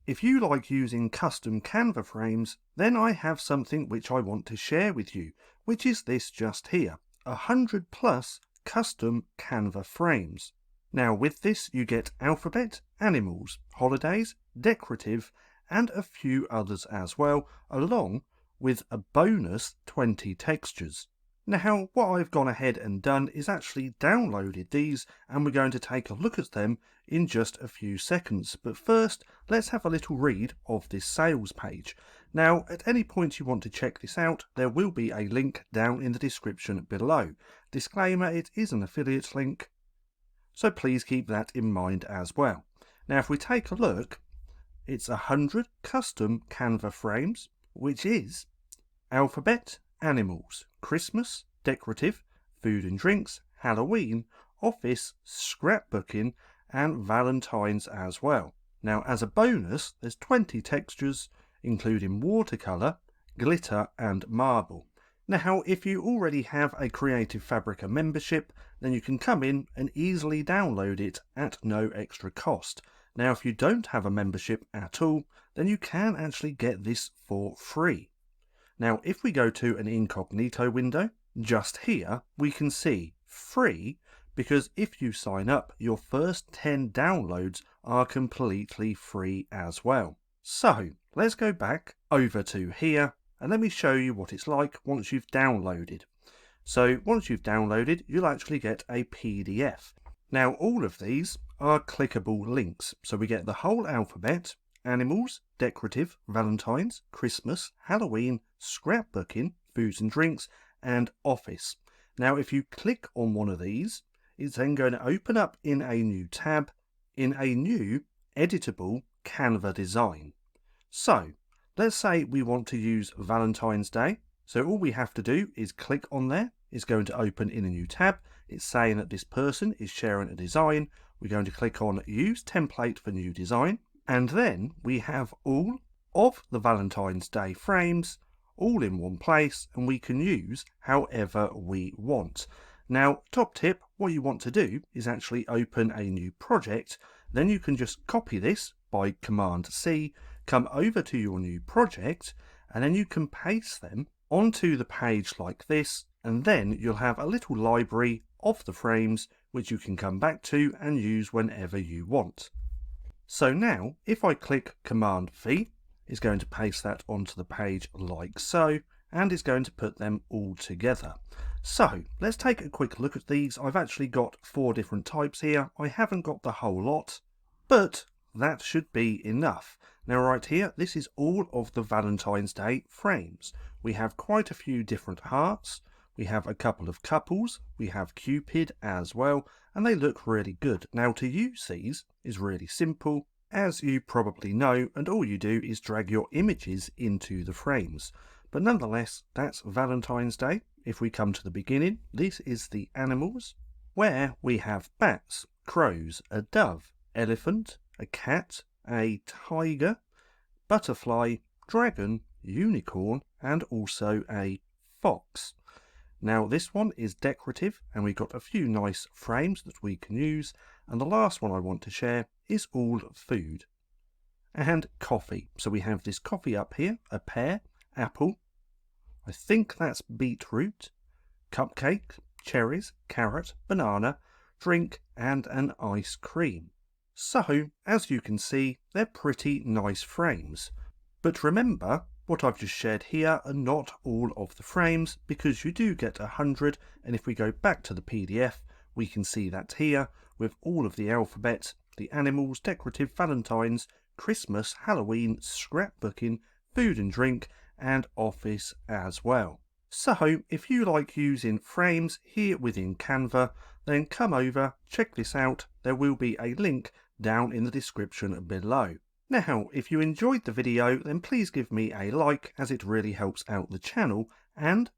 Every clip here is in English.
If you like using custom Canva frames, then I have something which I want to share with you, which is this just here, 100 plus custom Canva frames. Now with this you get alphabet, animals, holidays, decorative, and a few others as well, along with a bonus 20 textures. Now what I've gone ahead and done is actually downloaded these, and we're going to take a look at them in just a few seconds. But first, let's have a little read of this sales page. Now, at any point you want to check this out, there will be a link down in the description below. Disclaimer, it is an affiliate link, so please keep that in mind as well. Now, if we take a look, it's 100 custom Canva frames, which is alphabet, animals, Christmas, decorative, food and drinks, Halloween, office, scrapbooking, and Valentine's as well. Now, as a bonus, there's 20 textures, including watercolour, glitter, and marble. Now, if you already have a Creative Fabrica membership, then you can come in and easily download it at no extra cost. Now, if you don't have a membership at all, then you can actually get this for free. Now, if we go to an incognito window, just here, we can see free, because if you sign up, your first 10 downloads are completely free as well. So, let's go back over to here, and let me show you what it's like once you've downloaded. So, once you've downloaded, you'll actually get a PDF. Now, all of these are clickable links, so we get the whole alphabet, animals, decorative, Valentine's, Christmas, Halloween, scrapbooking, foods and drinks, and office. Now, if you click on one of these, it's then going to open up in a new tab, in a new editable Canva design. So, let's say we want to use Valentine's Day. So all we have to do is click on there. It's going to open in a new tab. It's saying that this person is sharing a design. We're going to click on Use Template for New Design. And then we have all of the Valentine's Day frames all in one place, and we can use however we want. Now, top tip, what you want to do is actually open a new project. Then you can just copy this by Command C, come over to your new project, and then you can paste them onto the page like this, and then you'll have a little library of the frames which you can come back to and use whenever you want. So now, if I click Command V, it's going to paste that onto the page like so, and it's going to put them all together. So, let's take a quick look at these. I've actually got 4 different types here. I haven't got the whole lot, but that should be enough. Now right here, this is all of the Valentine's Day frames. We have quite a few different hearts. We have a couple of couples. We have Cupid as well, and they look really good. Now to use these is really simple, as you probably know, and all you do is drag your images into the frames. But nonetheless, that's Valentine's Day. If we come to the beginning, this is the animals, where we have bats, crows, a dove, elephant, a cat, a tiger, butterfly, dragon, unicorn, and also a fox. Now this one is decorative, and we've got a few nice frames that we can use, and the last one I want to share is all food and coffee. So we have this coffee up here, a pear, apple, I think that's beetroot, cupcake, cherries, carrot, banana, drink, and an ice cream. So, as you can see, they're pretty nice frames. But remember, what I've just shared here are not all of the frames, because you do get 100, and if we go back to the PDF, we can see that here, with all of the alphabet, the animals, decorative, Valentine's, Christmas, Halloween, scrapbooking, food and drink, and office as well. So, if you like using frames here within Canva, then come over, check this out. There will be a link down in the description below. Now, if you enjoyed the video, then please give me a like, as it really helps out the channel, and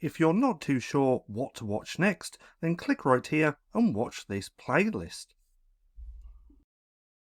if you're not too sure what to watch next, then click right here and watch this playlist.